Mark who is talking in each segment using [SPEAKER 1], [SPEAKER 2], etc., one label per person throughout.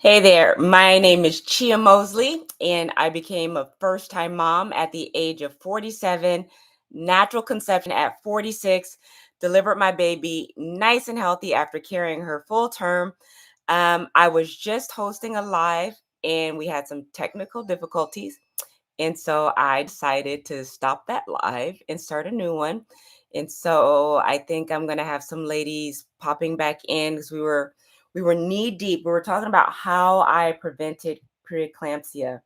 [SPEAKER 1] Hey there, my name is Chia Mosley, and I became a first time mom at the age of 47, natural conception at 46, delivered my baby nice and healthy after carrying her full term. I was just hosting a live, and we had some technical difficulties. And so I decided to stop that live and start a new one. And so I think I'm gonna have some ladies popping back in because we were knee deep. We were talking about how I prevented preeclampsia.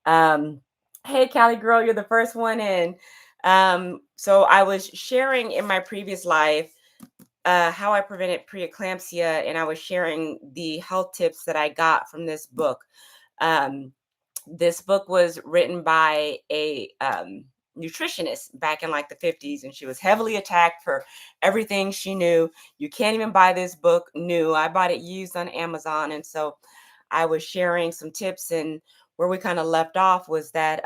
[SPEAKER 1] Um, hey Callie girl, you're the first one in. So I was sharing in my previous live how I prevented preeclampsia, and I was sharing the health tips that I got from this book. Um, this book was written by a nutritionist back in like the 50s, and she was heavily attacked for everything she knew. You can't even buy this book new. I bought it used on Amazon. And so I was sharing some tips, and where we kind of left off was that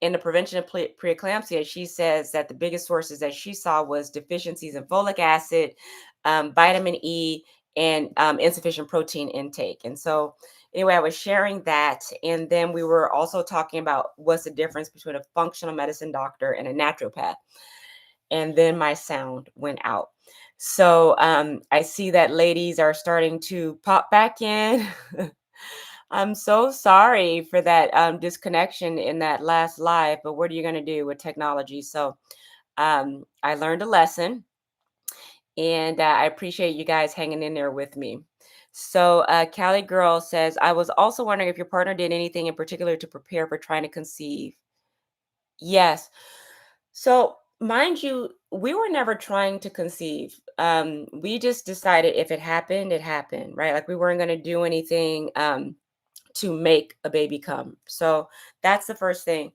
[SPEAKER 1] in the prevention of preeclampsia, she says that the biggest sources that she saw was deficiencies in folic acid, vitamin E, and insufficient protein intake. And so, anyway, I was sharing that. And then we were also talking about what's the difference between a functional medicine doctor and a naturopath. And then my sound went out. So I see that ladies are starting to pop back in. I'm so sorry for that disconnection in that last live, but what are you going to do with technology? So I learned a lesson, and I appreciate you guys hanging in there with me. So Callie Girl says, I was also wondering if your partner did anything in particular to prepare for trying to conceive. Yes. So, mind you, we were never trying to conceive. We just decided if it happened, it happened, right? Like we weren't going to do anything to make a baby come. So that's the first thing.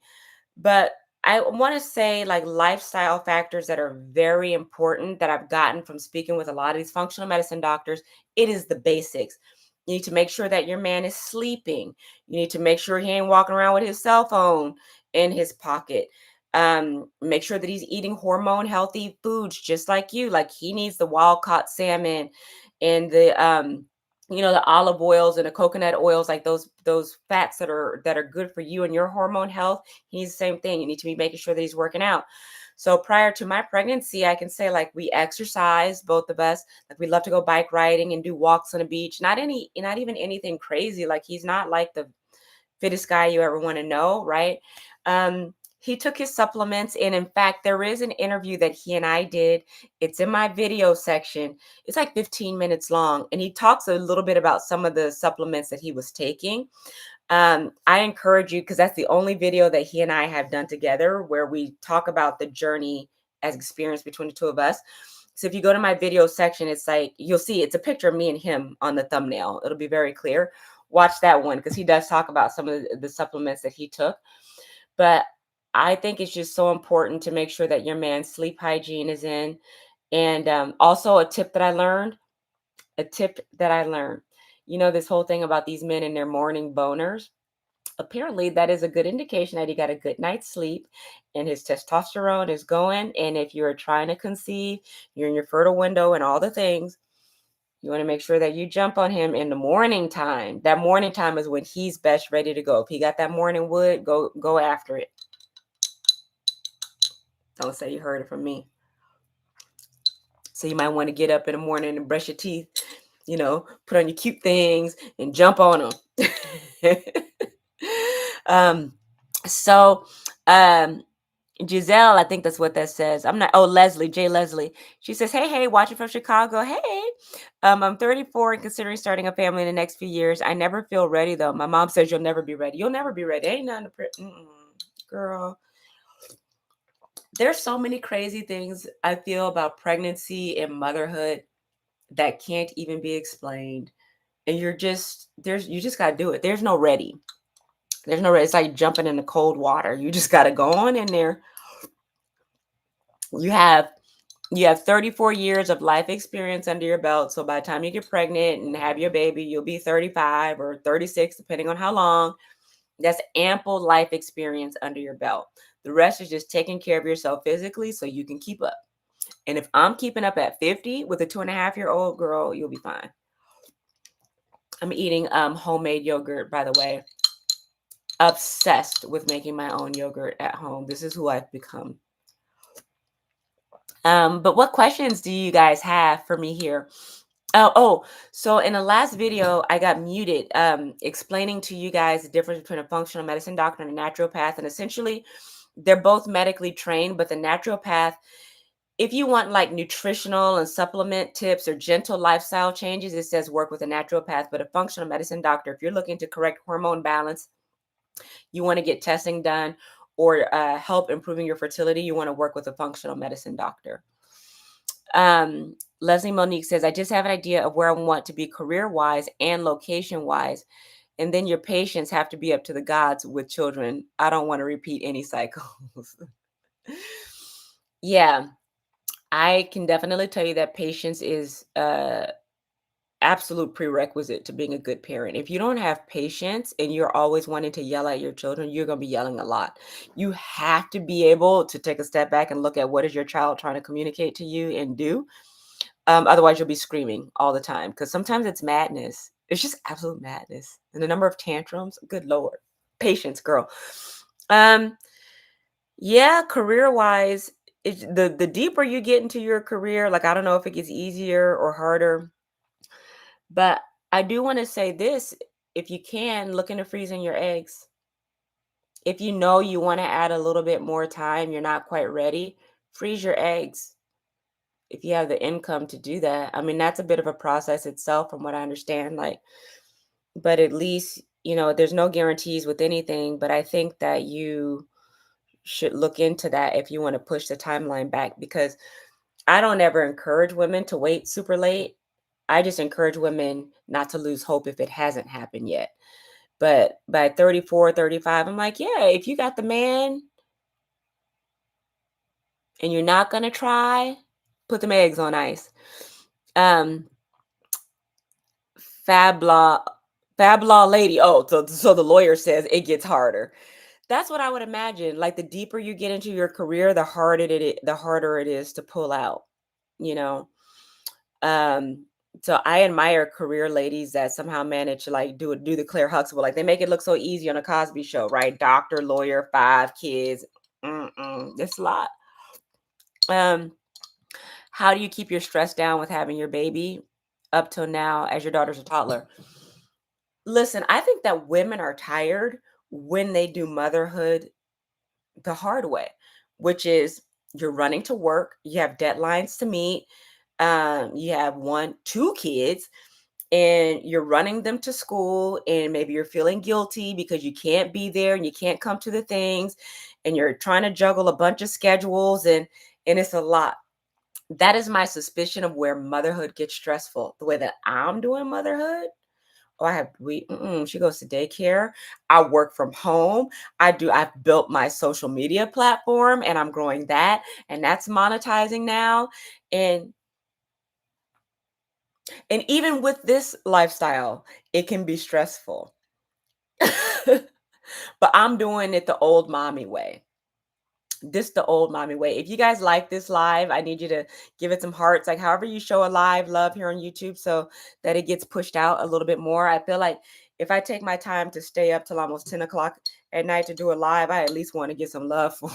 [SPEAKER 1] But I want to say, like, lifestyle factors that are very important that I've gotten from speaking with a lot of these functional medicine doctors. It is the basics. You need to make sure that your man is sleeping. You need to make sure he ain't walking around with his cell phone in his pocket. Make sure that he's eating hormone healthy foods just like you. Like he needs the wild caught salmon and the olive oils and the coconut oils, like those fats that are good for you and your hormone health. He needs the same thing. You need to be making sure that he's working out. So prior to my pregnancy, I can say like we exercise, both of us. Like we love to go bike riding and do walks on the beach. Not even anything crazy. Like he's not like the fittest guy you ever want to know, right? He took his supplements, and in fact, there is an interview that he and I did. It's in my video section. It's like 15 minutes long, and he talks a little bit about some of the supplements that he was taking. I encourage you, because that's the only video that he and I have done together where we talk about the journey as experience between the two of us. So if you go to my video section, it's like you'll see it's a picture of me and him on the thumbnail. It'll be very clear. Watch that one because he does talk about some of the supplements that he took. But I think it's just so important to make sure that your man's sleep hygiene is in. And also a tip that I learned, this whole thing about these men and their morning boners. Apparently, that is a good indication that he got a good night's sleep and his testosterone is going. And if you're trying to conceive, you're in your fertile window and all the things, you want to make sure that you jump on him in the morning time. That morning time is when he's best ready to go. If he got that morning wood, go after it. Don't say you heard it from me. So you might want to get up in the morning and brush your teeth, put on your cute things and jump on them. um, so Giselle, I think that's what that says. I'm not. Oh, Leslie, J. Leslie. She says, "Hey, watching from Chicago. Hey, I'm 34 and considering starting a family in the next few years. I never feel ready though. My mom says you'll never be ready. You'll never be ready. Ain't nothing girl. There's so many crazy things I feel about pregnancy and motherhood that can't even be explained. And you just gotta do it. There's no ready. There's no ready. It's like jumping in the cold water. You just gotta go on in there. You have 34 years of life experience under your belt. So by the time you get pregnant and have your baby, you'll be 35 or 36, depending on how long. That's ample life experience under your belt. The rest is just taking care of yourself physically so you can keep up. And if I'm keeping up at 50 with a 2.5-year-old girl, you'll be fine. I'm eating homemade yogurt, by the way. Obsessed with making my own yogurt at home. This is who I've become. But what questions do you guys have for me here? So in the last video, I got muted, explaining to you guys the difference between a functional medicine doctor and a naturopath. And essentially, they're both medically trained, but the naturopath, if you want like nutritional and supplement tips or gentle lifestyle changes, it says work with a naturopath. But a functional medicine doctor, if you're looking to correct hormone balance, you want to get testing done, or help improving your fertility, you want to work with a functional medicine doctor. Leslie Monique says, I just have an idea of where I want to be career wise and location wise. And then your patients have to be up to the gods with children. I don't want to repeat any cycles. Yeah, I can definitely tell you that patience is absolute prerequisite to being a good parent. If you don't have patience and you're always wanting to yell at your children, you're going to be yelling a lot. You have to be able to take a step back and look at what is your child trying to communicate to you and do. Otherwise, you'll be screaming all the time, because sometimes it's madness. It's just absolute madness. And the number of tantrums, good Lord. Patience, girl. Um, yeah, career wise, the deeper you get into your career, like I don't know if it gets easier or harder. But I do want to say this, if you can, look into freezing your eggs. If you know you want to add a little bit more time, you're not quite ready, freeze your eggs. If you have the income to do that. I mean, that's a bit of a process itself from what I understand. Like, but at least, there's no guarantees with anything, but I think that you should look into that if you want to push the timeline back, because I don't ever encourage women to wait super late. I just encourage women not to lose hope if it hasn't happened yet. But by 34, 35, I'm like, yeah, if you got the man and you're not going to try, put them eggs on ice. Um, Fab law, Fab law lady. Oh, so the lawyer says it gets harder. That's what I would imagine. Like the deeper you get into your career, the harder it is to pull out, you know. Um, so I admire career ladies that somehow manage to like do the Claire Huxtable. Like they make it look so easy on a Cosby Show, right? Doctor, lawyer, 5 kids. It's a lot. Um, how do you keep your stress down with having your baby up till now as your daughter's a toddler? Listen, I think that women are tired when they do motherhood the hard way, which is you're running to work, you have deadlines to meet, you have 2 kids, and you're running them to school, and maybe you're feeling guilty because you can't be there and you can't come to the things, and you're trying to juggle a bunch of schedules, and it's a lot. That is my suspicion of where motherhood gets stressful. The way that I'm doing motherhood, oh, she goes to daycare. I work from home. I've built my social media platform and I'm growing that, and that's monetizing now. And even with this lifestyle, it can be stressful. But I'm doing it the old mommy way. This the old mommy way. If you guys like this live, I need you to give it some hearts, like however you show a live love here on YouTube, so that it gets pushed out a little bit more. I feel like if I take my time to stay up till almost 10 o'clock at night to do a live, I at least want to get some love for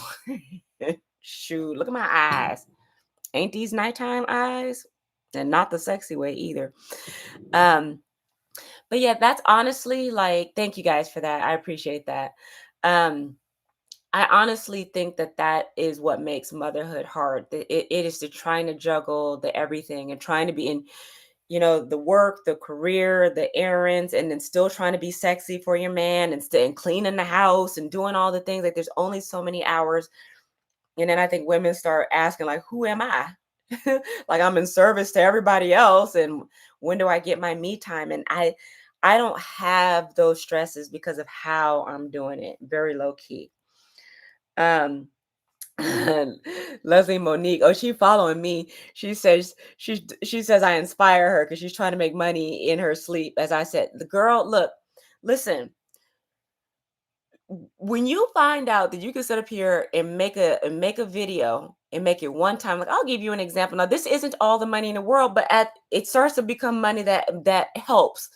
[SPEAKER 1] it. Shoot, look at my eyes. Ain't these nighttime eyes? And not the sexy way either. But yeah, that's honestly like, thank you guys for that. I appreciate that. Um, I honestly think that that is what makes motherhood hard. It is to trying to juggle the everything and trying to be in, the work, the career, the errands, and then still trying to be sexy for your man and cleaning the house and doing all the things. Like there's only so many hours. And then I think women start asking like, who am I? Like I'm in service to everybody else. And when do I get my me time? And I don't have those stresses because of how I'm doing it. Very low key. Um, Leslie Monique. Oh, she following me. She says I inspire her because she's trying to make money in her sleep. As I said, the girl, look, listen, when you find out that you can sit up here and make a video and make it one time, like I'll give you an example. Now, this isn't all the money in the world, but it starts to become money that helps.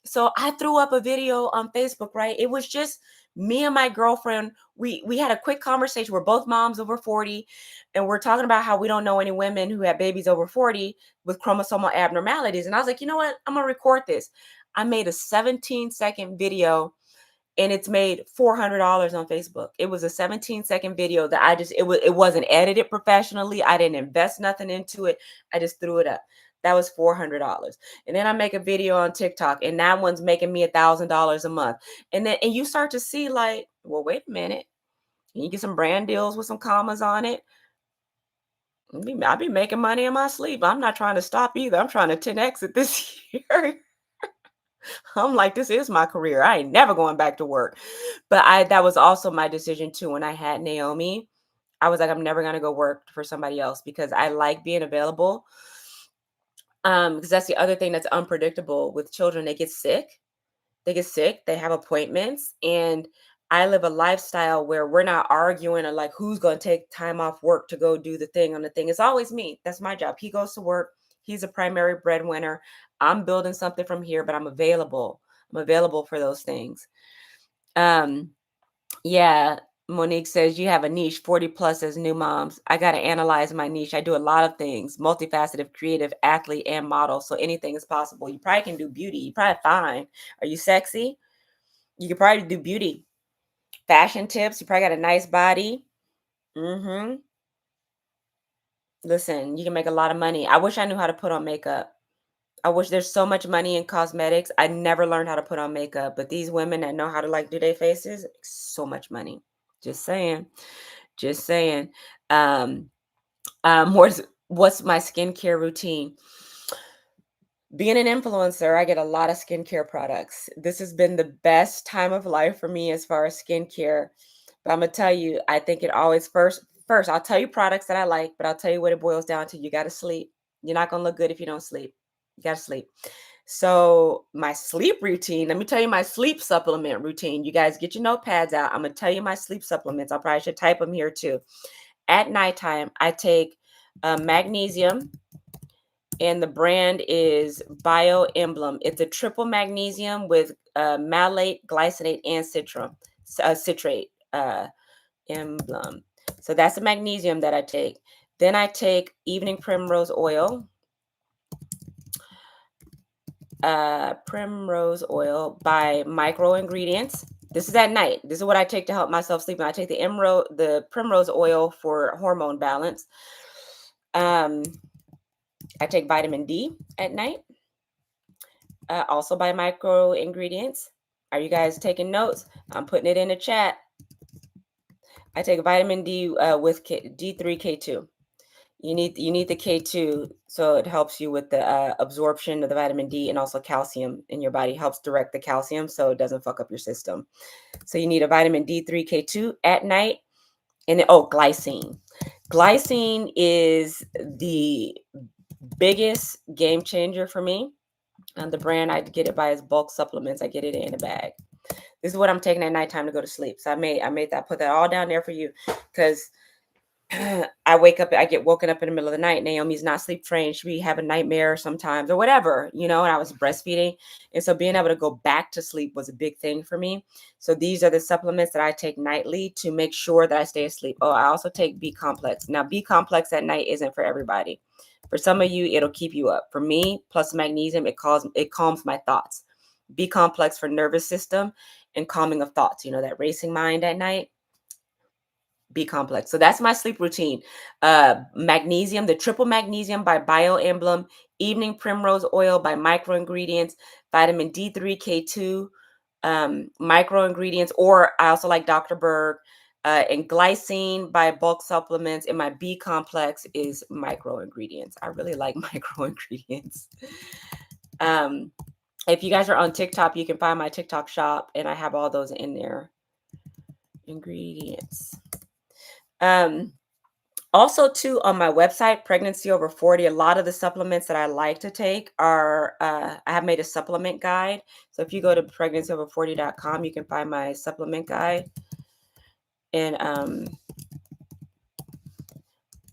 [SPEAKER 1] So I threw up a video on Facebook, right? It was just me and my girlfriend. We had a quick conversation. We're both moms over 40, and we're talking about how we don't know any women who have babies over 40 with chromosomal abnormalities. And I was like, you know what? I'm gonna record this. I made a 17-second video, and it's made $400 on Facebook. It was a 17-second video that it wasn't edited professionally. I didn't invest nothing into it. I just threw it up. That was $400. And then I make a video on TikTok, and that one's making me $1,000 a month. And you start to see like, well, wait a minute. You get some brand deals with some commas on it. I'll be making money in my sleep. I'm not trying to stop either. I'm trying to 10x it this year. I'm like, this is my career. I ain't never going back to work. But that was also my decision too. When I had Naomi, I was like, I'm never gonna go work for somebody else because I like being available. Because that's the other thing that's unpredictable with children. They get sick. They have appointments, and I live a lifestyle where we're not arguing or like who's gonna take time off work to go do the thing on the thing. It's always me. That's my job. He goes to work, he's a primary breadwinner. I'm building something from here, but I'm available. I'm available for those things. Um, yeah, Monique says you have a niche, 40 plus as new moms. I got to analyze my niche. I do a lot of things, multifaceted, creative, athlete, and model. So anything is possible. You probably can do beauty. You probably fine. Are you sexy? You could probably do beauty. Fashion tips. You probably got a nice body. Mm-hmm. Listen, you can make a lot of money. I wish I knew how to put on makeup. I wish there's so much money in cosmetics. I never learned how to put on makeup, but these women that know how to like do their faces, so much money. Just saying. Just saying. Um, what's my skincare routine? Being an influencer, I get a lot of skincare products. This has been the best time of life for me as far as skincare. But I'm gonna tell you, I think it always first, I'll tell you products that I like, but I'll tell you what it boils down to. You gotta sleep. You're not gonna look good if you don't sleep. You gotta sleep. So my sleep routine, let me tell you my sleep supplement routine. You guys get your notepads out. I'm gonna tell you my sleep supplements. I probably should type them here too. At nighttime, I take magnesium, and the brand is Bio Emblem. It's a triple magnesium with malate, glycinate, and citrate emblem. So that's the magnesium that I take. Then I take evening primrose oil by Micro Ingredients. This is at night. This is what I take to help myself sleep. And I take the primrose oil for hormone balance. I take vitamin D at night, also by Micro Ingredients. Are you guys taking notes? I'm putting it in the chat. I take vitamin D with D3K2. You need the K2, so it helps you with the absorption of the vitamin D, and also calcium in your body. Helps direct the calcium so it doesn't fuck up your system. So you need a vitamin D3 K2 at night. And then, glycine. Glycine is the biggest game changer for me. And the brand I get it by is Bulk Supplements. I get it in a bag. This is what I'm taking at nighttime to go to sleep. So I made that, put that all down there for you, because I get woken up in the middle of the night. Naomi's not sleep trained. She be having nightmares sometimes or whatever, and I was breastfeeding. And so being able to go back to sleep was a big thing for me. So these are the supplements that I take nightly to make sure that I stay asleep. Oh, I also take B complex. Now, B complex at night isn't for everybody. For some of you, it'll keep you up. For me, plus magnesium, it calms my thoughts. B complex for nervous system and calming of thoughts, that racing mind at night. B complex. So that's my sleep routine. Magnesium, the triple magnesium by Bio Emblem, evening primrose oil by Micro Ingredients, vitamin D3, K2, Micro Ingredients, or I also like Dr. Berg, and glycine by Bulk Supplements, and my B complex is Micro Ingredients. I really like Micro Ingredients. If you guys are on TikTok, you can find my TikTok shop, and I have all those in there. Ingredients. Also too, on my website, Pregnancy Over 40, a lot of the supplements that I like to take are, I have made a supplement guide. So if you go to pregnancy over40.com, you can find my supplement guide. And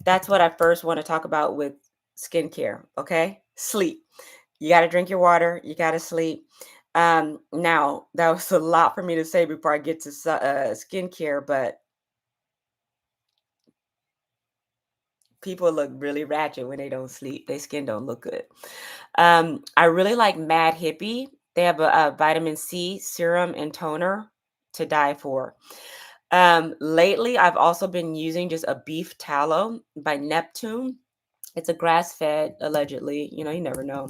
[SPEAKER 1] that's what I first want to talk about with skincare. Okay. Sleep. You got to drink your water. You got to sleep. Now that was a lot for me to say before I get to skincare, but people look really ratchet when they don't sleep. Their skin don't look good. I really like Mad Hippie. They have a vitamin C serum and toner to die for. Lately, I've also been using just a beef tallow by Neptune. It's a grass fed, allegedly. You never know,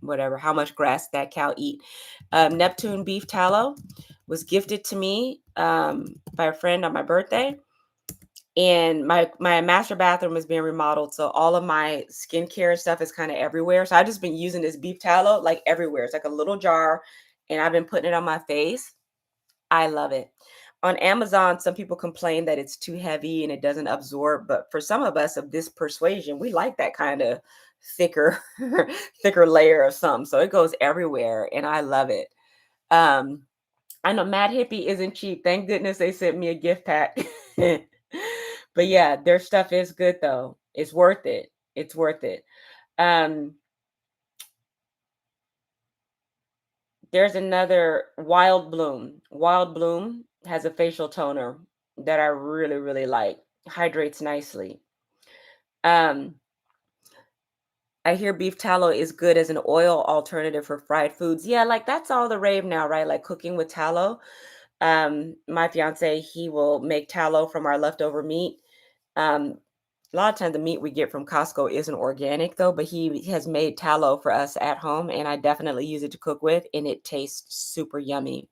[SPEAKER 1] whatever, how much grass that cow eat. Neptune beef tallow was gifted to me by a friend on my birthday, and my master bathroom is being remodeled, so all of my skincare stuff is kind of everywhere. So I just been using this beef tallow like everywhere. It's like a little jar, and I've been putting it on my face. I love it. On Amazon, some people complain that it's too heavy and it doesn't absorb, but for some of us of this persuasion, we like that kind of thicker thicker layer of something. So it goes everywhere and I love it. Um I know Mad Hippie isn't cheap. Thank goodness they sent me a gift pack. But yeah, their stuff is good though. It's worth it. It's worth it. Um There's another Wild Bloom. Wild Bloom has a facial toner that I really, really like. Hydrates nicely. Um, I hear beef tallow is good as an oil alternative for fried foods. Yeah, like that's all the rave now, right? Like cooking with tallow. My fiance, he will make tallow from our leftover meat. Um, a lot of times the meat we get from Costco isn't organic though, but he has made tallow for us at home and I definitely use it to cook with and it tastes super yummy.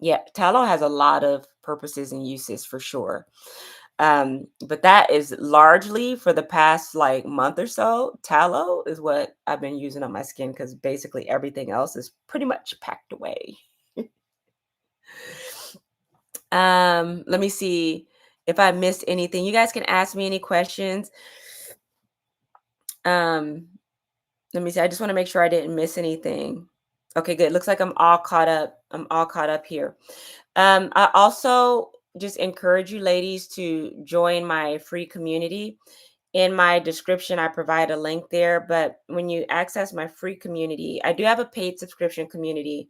[SPEAKER 1] Yeah, tallow has a lot of purposes and uses for sure. But that is largely for the past like month or so. Tallow is what I've been using on my skin because basically everything else is pretty much packed away. Let me see if I missed anything. You guys can ask me any questions. Um, Let me see. I just want to make sure I didn't miss anything. Okay, good. Looks like I'm all caught up. I'm all caught up here. I also just encourage you ladies to join my free community. In my description, I provide a link there. But when you access my free community, I do have a paid subscription community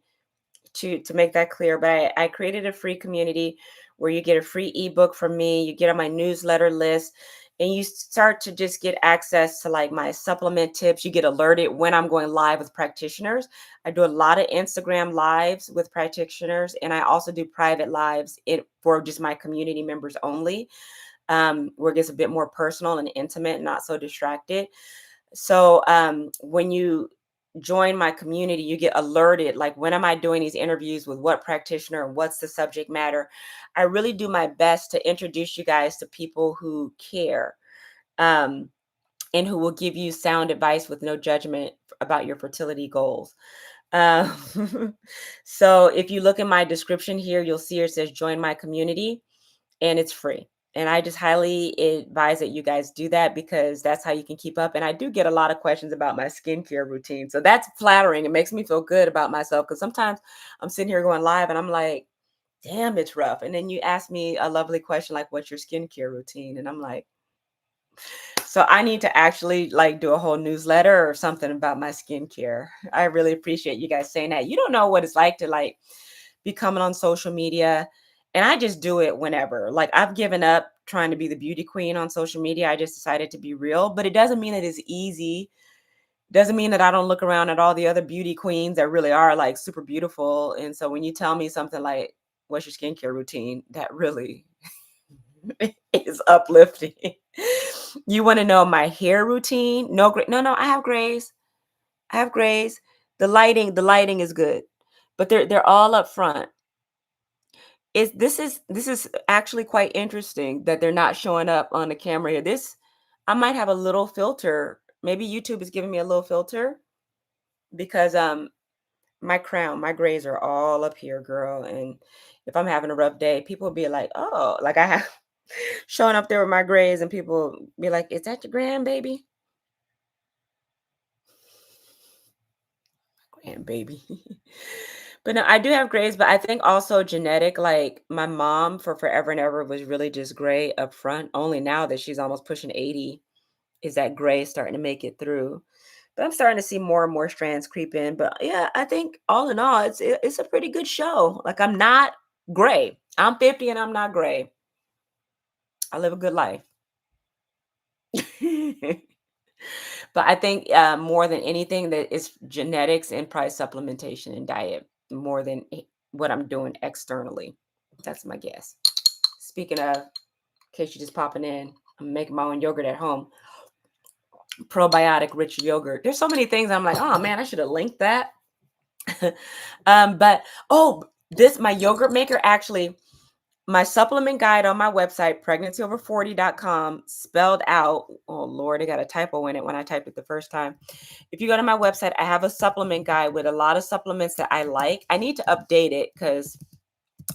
[SPEAKER 1] to make that clear. But I created a free community where you get a free ebook from me, you get on my newsletter list, and you start to just get access to like my supplement tips. You get alerted when I'm going live with practitioners. I do a lot of Instagram lives with practitioners, and I also do private lives for just my community members only, where it gets a bit more personal and intimate and not so distracted. So when you join my community, you get alerted like when am I doing these interviews with what practitioner and what's the subject matter. I really do my best to introduce you guys to people who care, um, and who will give you sound advice with no judgment about your fertility goals. So if you look in my description here, you'll see it says join my community and it's free. And I just highly advise that you guys do that because that's how you can keep up. And I do get a lot of questions about my skincare routine. So that's flattering. It makes me feel good about myself because sometimes I'm sitting here going live and I'm like, damn, it's rough. And then you ask me a lovely question like, what's your skincare routine? And I'm like, so I need to actually like do a whole newsletter or something about my skincare. I really appreciate you guys saying that. You don't know what it's like to like be coming on social media, and I just do it whenever. Like I've given up trying to be the beauty queen on social media. I just decided to be real, but it doesn't mean it is easy. Doesn't mean that I don't look around at all the other beauty queens that really are like super beautiful. And so when you tell me something like, what's your skincare routine? That really is uplifting. You want to know my hair routine? No, no, I have grays. I have grays. The lighting is good, but they're all up front. This is actually quite interesting that they're not showing up on the camera here. This I might have a little filter. Maybe YouTube is giving me a little filter because my crown, my grays are all up here, girl. And if I'm having a rough day, people will be like, "Oh, like I have showing up there with my grays," and people be like, "Is that your grandbaby?" Grandbaby. But no, I do have grays, but I think also genetic. Like my mom for forever and ever was really just gray up front. Only now that she's almost pushing 80 is that gray starting to make it through. But I'm starting to see more and more strands creep in. But yeah, I think all in all, it's a pretty good show. Like I'm not gray. I'm 50 and I'm not gray. I live a good life. But I think more than anything that it's genetics and probably supplementation and diet more than what I'm doing externally. That's my guess. Speaking of, in case you're just popping in, I'm making my own yogurt at home. Probiotic rich yogurt. There's so many things I'm like, oh man, I should have linked that. But this my yogurt maker actually, my supplement guide on my website, pregnancy over40.com, spelled out. Oh Lord, I got a typo in it when I typed it the first time. If you go to my website, I have a supplement guide with a lot of supplements that I like. I need to update it because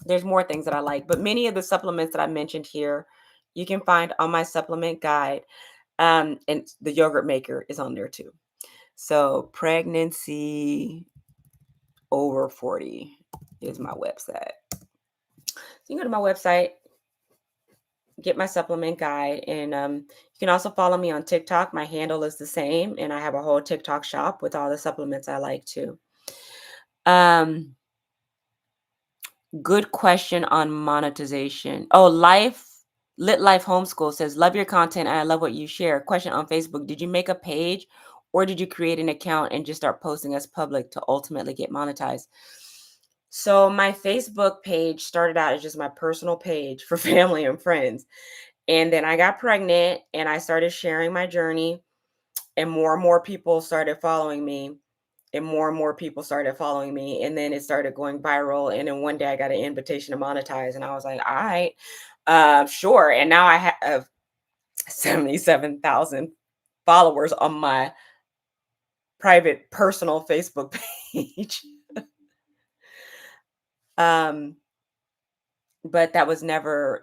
[SPEAKER 1] there's more things that I like, but many of the supplements that I mentioned here, you can find on my supplement guide. And the yogurt maker is on there too. So pregnancy over 40 is my website. So you can go to my website, get my supplement guide, and you can also follow me on TikTok. My handle is the same, and I have a whole TikTok shop with all the supplements I like too. Good question on monetization. Oh, Lit Life Homeschool says, love your content and I love what you share. Question on Facebook. Did you make a page or did you create an account and just start posting as public to ultimately get monetized? So my Facebook page started out as just my personal page for family and friends. And then I got pregnant and I started sharing my journey and more people started following me and more people started following me, and then it started going viral, and then one day I got an invitation to monetize and I was like, all right, sure. And now I have 77,000 followers on my private personal Facebook page. um but that was never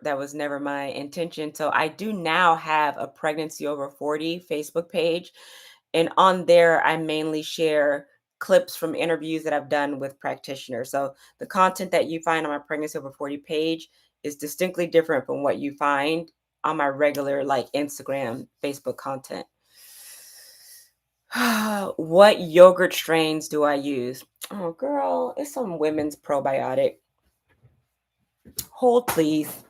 [SPEAKER 1] my intention. So I do now have a pregnancy over 40 Facebook page. And on there, I mainly share clips from interviews that I've done with practitioners. So the content that you find on my Pregnancy Over 40 page is distinctly different from what you find on my regular, like Instagram, Facebook content. What yogurt strains do I use? Oh, girl, it's some women's probiotic. Hold, please.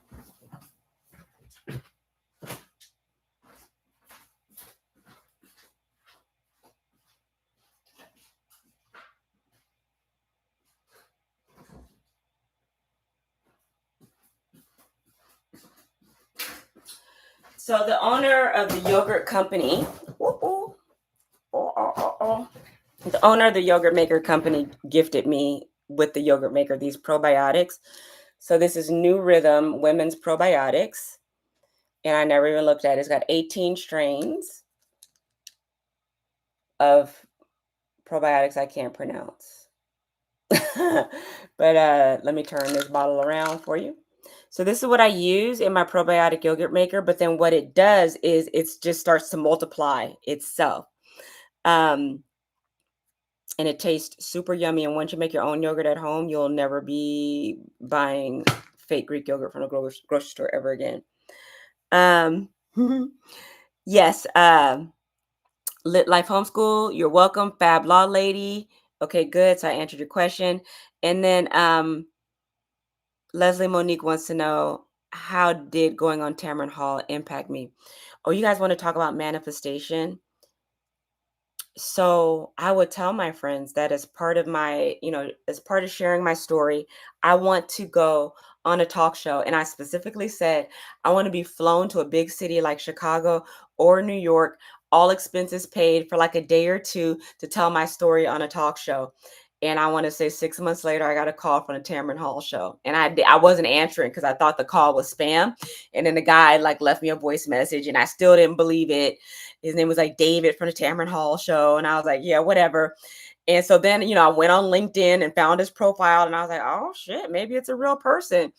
[SPEAKER 1] So the owner of the yogurt company, the owner of the yogurt maker company gifted me with the yogurt maker these probiotics. So this is New Rhythm Women's Probiotics, and I never even looked at it. It's got 18 strains of probiotics I can't pronounce. But let me turn this bottle around for you. So this is what I use in my probiotic yogurt maker, but then what it does is it just starts to multiply itself. And it tastes super yummy. And once you make your own yogurt at home, you'll never be buying fake Greek yogurt from a grocery store ever again. Yes. Lit Life Homeschool, you're welcome. Fab Law Lady. Okay, good. So I answered your question. And then Leslie Monique wants to know, how did going on Tamron Hall impact me? Oh, you guys want to talk about manifestation? So I would tell my friends that as part of my, as part of sharing my story, I want to go on a talk show. And I specifically said, I want to be flown to a big city like Chicago or New York, all expenses paid for like a day or two to tell my story on a talk show. And I want to say 6 months later, I got a call from the Tamron Hall show. And I wasn't answering because I thought the call was spam. And then the guy like left me a voice message and I still didn't believe it. His name was like David from the Tamron Hall show. And I was like, yeah, whatever. And so then, I went on LinkedIn and found his profile and I was like, oh shit, maybe it's a real person.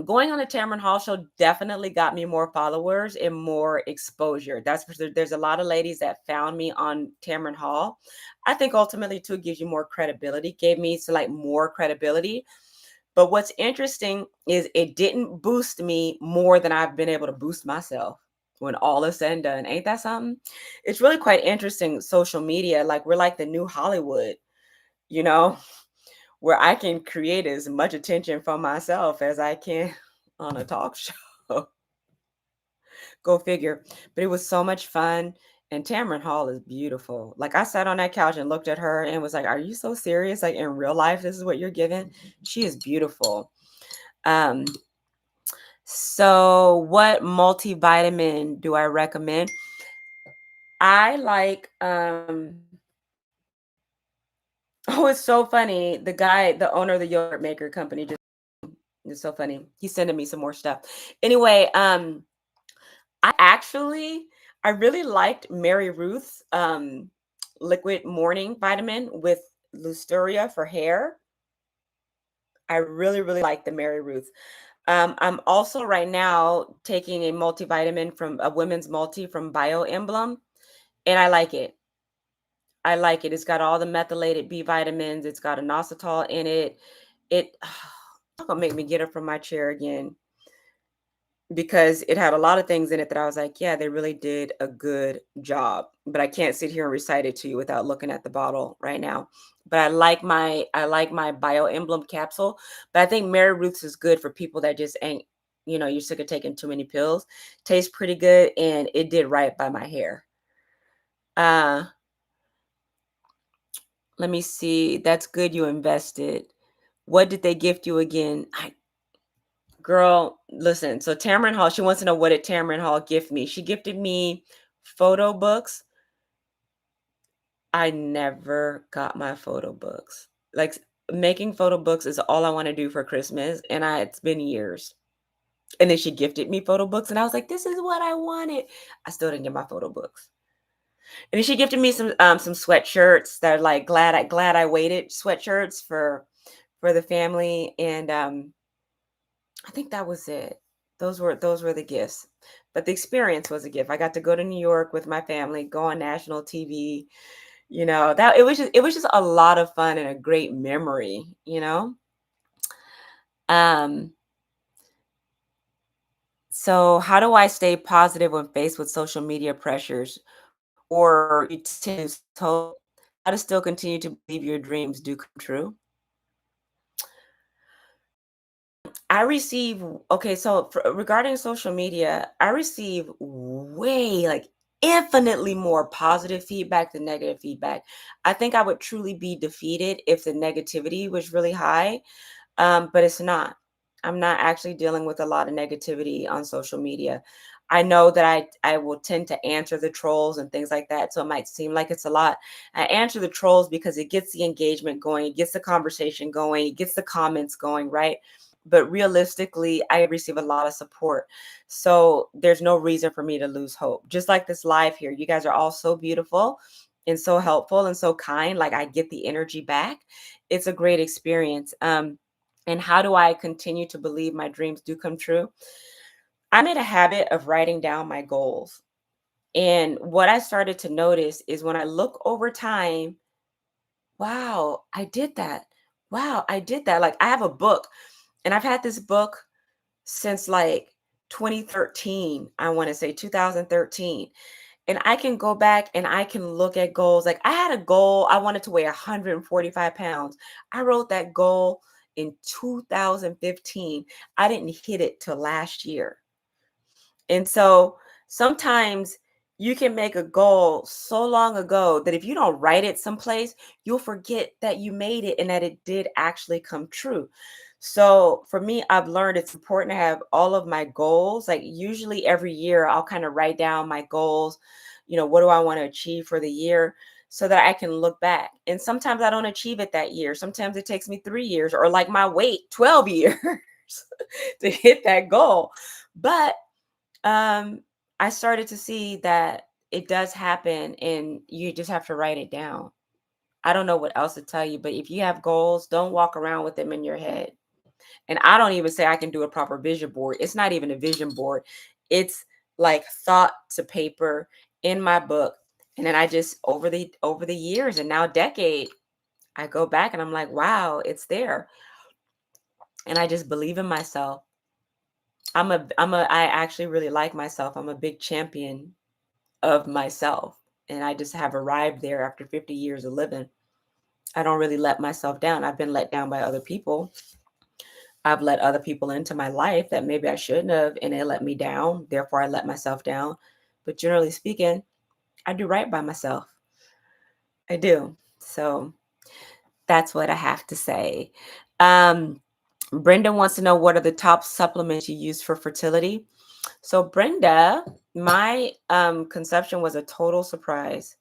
[SPEAKER 1] Going on a Tamron Hall show definitely got me more followers and more exposure. That's for sure. There's a lot of ladies that found me on Tamron Hall. I think ultimately too gives you more credibility, gave me more credibility. But what's interesting is it didn't boost me more than I've been able to boost myself. when all is said and done. Ain't that something? It's really quite interesting, social media. Like we're like the new Hollywood, you know, where I can create as much attention for myself as I can on a talk show. Go figure. But it was so much fun. And Tamron Hall is beautiful. Like I sat on that couch and looked at her and was like, "Are you so serious? Like in real life, this is what you're giving?" She is beautiful. Um, so what multivitamin do I recommend? I like oh, it's so funny. The guy, the owner of the yogurt maker company, just it's so funny. He's sending me some more stuff. Anyway, I actually I really liked Mary Ruth's liquid morning vitamin with Lusteria for hair. I really, really like the Mary Ruth. I'm also right now taking a multivitamin from a women's multi from Bio Emblem, and I like it. I like it. It's got all the methylated B vitamins. It's got inositol in it. It gonna make me get up from my chair again because it had a lot of things in it that I was like, yeah, they really did a good job. But I can't sit here and recite it to you without looking at the bottle right now. But I like my Bio Emblem capsule. But I think Mary Ruth's is good for people that just ain't, you're sick of taking too many pills. Tastes pretty good and it did right by my hair. Uh Let me see. That's good you invested. What did they gift you again? Girl, listen. So Tamron Hall, she wants to know what did Tamron Hall gift me? She gifted me photo books. I never got my photo books. Like making photo books is all I want to do for Christmas, and it's been years. And then she gifted me photo books, and I was like, "This is what I wanted." I still didn't get my photo books. And then she gifted me some sweatshirts that are like glad I waited sweatshirts for the family, and I think that was it. Those were the gifts. But the experience was a gift. I got to go to New York with my family, go on national TV. That it was just a lot of fun and a great memory. Um, so how do I stay positive when faced with social media pressures or you tend to hope how to still continue to believe your dreams do come true? I receive okay, so regarding social media, I receive way like infinitely more positive feedback than negative feedback. I think I would truly be defeated if the negativity was really high, but it's not. I'm not actually dealing with a lot of negativity on social media. I know that I will tend to answer the trolls and things like that, so it might seem like it's a lot. I answer the trolls because it gets the engagement going, it gets the conversation going, it gets the comments going, right? But realistically, I receive a lot of support. So there's no reason for me to lose hope. Just like this live here, you guys are all so beautiful and so helpful and so kind. Like I get the energy back. It's a great experience. And how do I continue to believe my dreams do come true? I made a habit of writing down my goals. And what I started to notice is when I look over time, wow, I did that. Wow, I did that. Like I have a book and I've had this book since like 2013, I want to say 2013. And I can go back and I can look at goals. Like I had a goal, I wanted to weigh 145 pounds. I wrote that goal in 2015. I didn't hit it till last year. And so sometimes you can make a goal so long ago that if you don't write it someplace, you'll forget that you made it and that it did actually come true. So for me, I've learned it's important to have all of my goals. Like usually every year, I'll kind of write down my goals. What do I want to achieve for the year so that I can look back? And sometimes I don't achieve it that year. Sometimes it takes me 3 years or like my weight, 12 years to hit that goal. But um, I started to see that it does happen and you just have to write it down. I don't know what else to tell you, but if you have goals, don't walk around with them in your head. And I don't even say I can do a proper vision board. It's not even a vision board. It's like thought to paper in my book. And then I just over the years and now decade, I go back and I'm like, wow, it's there. And I just believe in myself. I actually really like myself. I'm a big champion of myself, and I just have arrived there after 50 years of living. I don't really let myself down. I've been let down by other people. I've let other people into my life that maybe I shouldn't have, and they let me down. Therefore, I let myself down. But generally speaking, I do right by myself. I do. So that's what I have to say. Um, Brenda wants to know, what are the top supplements you use for fertility? So, Brenda, my conception was a total surprise.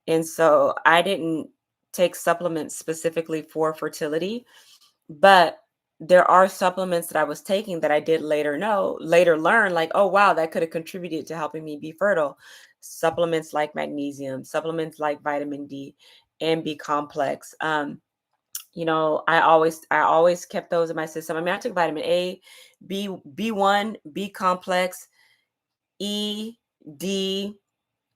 [SPEAKER 1] And so I didn't take supplements specifically for fertility, but there are supplements that I was taking that I did later learn, like, oh, wow, that could have contributed to helping me be fertile. Supplements like magnesium, supplements like vitamin D and B complex. I always kept those in my system. I mean, I took vitamin A, B1, B complex, E, D,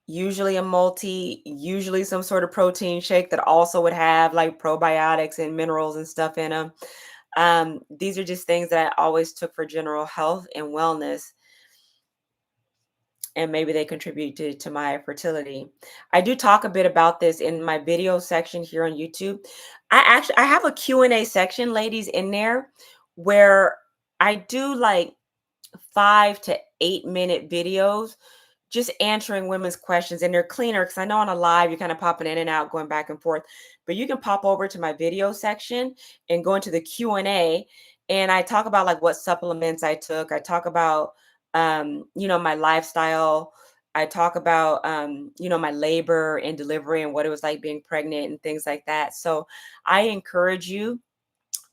[SPEAKER 1] usually a multi, usually some sort of protein shake that also would have like probiotics and minerals and stuff in them. These are just things that I always took for general health and wellness, and maybe they contribute to my fertility. I do talk a bit about this in my video section here on YouTube. I have a Q&A section, ladies, in there where I do like 5 to 8 minute videos just answering women's questions, and they're cleaner because I know on a live you're kind of popping in and out, going back and forth. But you can pop over to my video section and go into the Q&A, and I talk about like what supplements I took. I talk about my lifestyle. I talk about my labor and delivery and what it was like being pregnant and things like that. So I encourage you,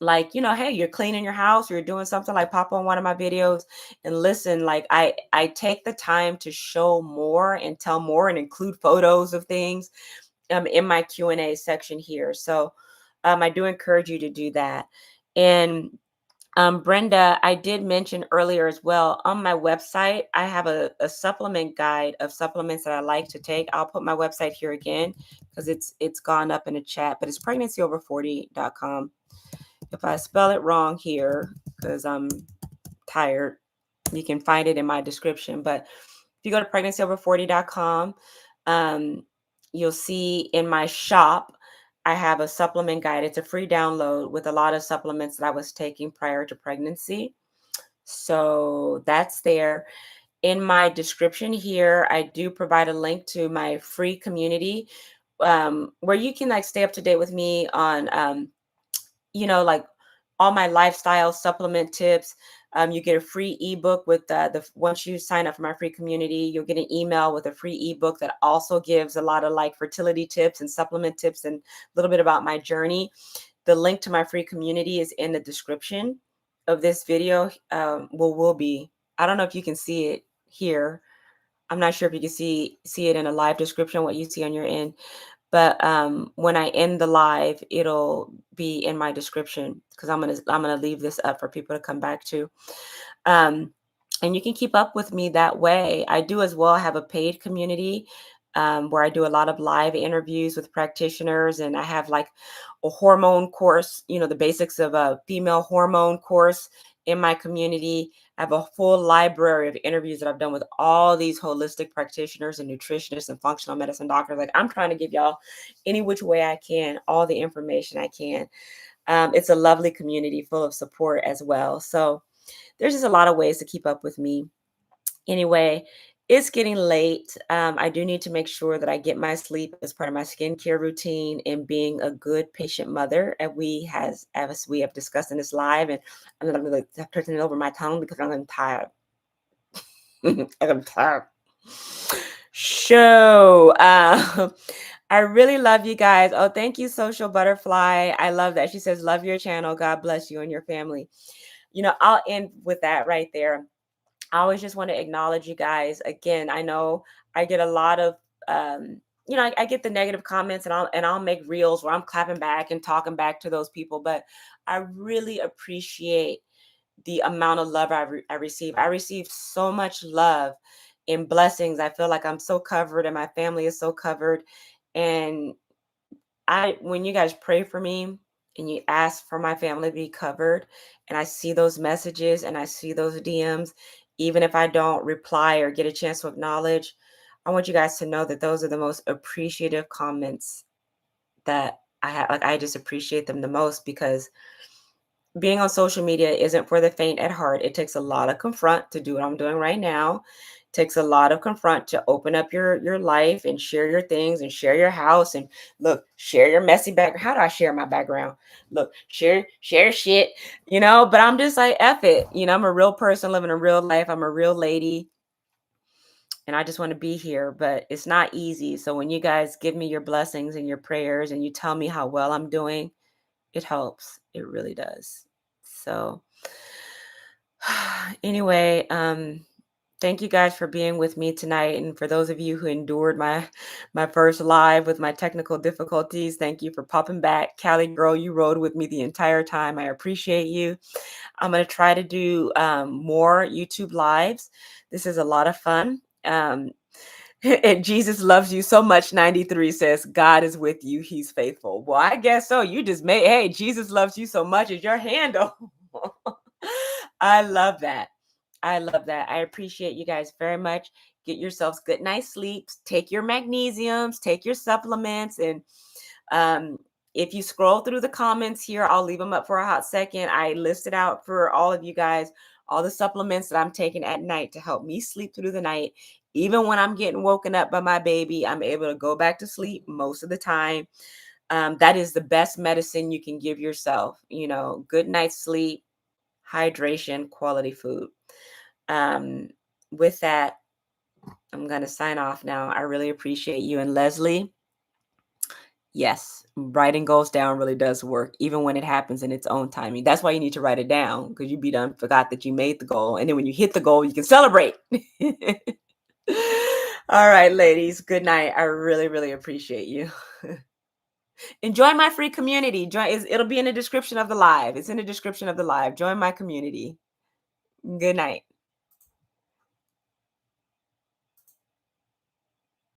[SPEAKER 1] like, hey, you're cleaning your house, you're doing something, like pop on one of my videos and listen. Like, I take the time to show more and tell more and include photos of things in my Q&A section here. So I do encourage you to do that. And Brenda, I did mention earlier as well, on my website I have a supplement guide of supplements that I like to take. I'll put my website here again because it's gone up in a chat, but it's pregnancy over40.com. If I spell it wrong here, because I'm tired, you can find it in my description. But if you go to pregnancy over40.com, you'll see in my shop, I have a supplement guide. It's a free download with a lot of supplements that I was taking prior to pregnancy. So that's there. In my description here, I do provide a link to my free community, where you can like stay up to date with me on like all my lifestyle supplement tips. You get a free ebook with once you sign up for my free community, you'll get an email with a free ebook that also gives a lot of like fertility tips and supplement tips and a little bit about my journey. The link to my free community is in the description of this video. Will be. I don't know if you can see it here. I'm not sure if you can see it in a live description, what you see on your end. But when I end the live, it'll be in my description because I'm gonna leave this up for people to come back to. Um, and you can keep up with me that way. I do as well have a paid community where I do a lot of live interviews with practitioners, and I have like a hormone course, the basics of a female hormone course in my community. I have a full library of interviews that I've done with all these holistic practitioners and nutritionists and functional medicine doctors. Like, I'm trying to give y'all any which way I can, all the information I can. It's a lovely community full of support as well. So there's just a lot of ways to keep up with me. Anyway, it's getting late. I do need to make sure that I get my sleep as part of my skincare routine and being a good patient mother, as we have discussed in this live. And I'm gonna really turn it over my tongue because I'm tired. I'm tired. So, I really love you guys. Oh, thank you, Social Butterfly. I love that. She says, "Love your channel. God bless you and your family." I'll end with that right there. I always just want to acknowledge you guys. Again, I know I get a lot of I get the negative comments, and I'll make reels where I'm clapping back and talking back to those people, but I really appreciate the amount of love I receive. I receive so much love and blessings. I feel like I'm so covered and my family is so covered. And when you guys pray for me, and you ask for my family to be covered, and I see those messages and I see those DMs, even if I don't reply or get a chance to acknowledge, I want you guys to know that those are the most appreciative comments that I have. Like, I just appreciate them the most, because being on social media isn't for the faint at heart. It takes a lot of confront to do what I'm doing right now. It takes a lot of confront to open up your life and share your things and share your house and look, share your messy background. How do I share my background? Look, share shit, but I'm just like, F it. I'm a real person living a real life. I'm a real lady, and I just want to be here, but it's not easy. So when you guys give me your blessings and your prayers and you tell me how well I'm doing, it helps. It really does. So anyway, thank you guys for being with me tonight. And for those of you who endured my first live with my technical difficulties, thank you for popping back. Callie girl, you rode with me the entire time. I appreciate you. I'm going to try to do more YouTube lives. This is a lot of fun. And Jesus loves you so much. 93 says, God is with you. He's faithful. Well, I guess so. You just made, hey, Jesus loves you so much is your handle. I love that. I love that. I appreciate you guys very much. Get yourselves good night's sleeps. Take your magnesiums, take your supplements. And um, if you scroll through the comments here, I'll leave them up for a hot second. I listed out for all of you guys all the supplements that I'm taking at night to help me sleep through the night. Even when I'm getting woken up by my baby, I'm able to go back to sleep most of the time. That is the best medicine you can give yourself. Good night's sleep, hydration, quality food. Um, with that, I'm going to sign off now. I really appreciate you. And Leslie, yes, writing goals down really does work, even when it happens in its own timing. That's why you need to write it down, because you be done forgot that you made the goal. And then when you hit the goal, you can celebrate. All right, ladies, good night. I really, really appreciate you. Enjoy my free community. It'll be in the description of the live. It's in the description of the live. Join my community. Good night.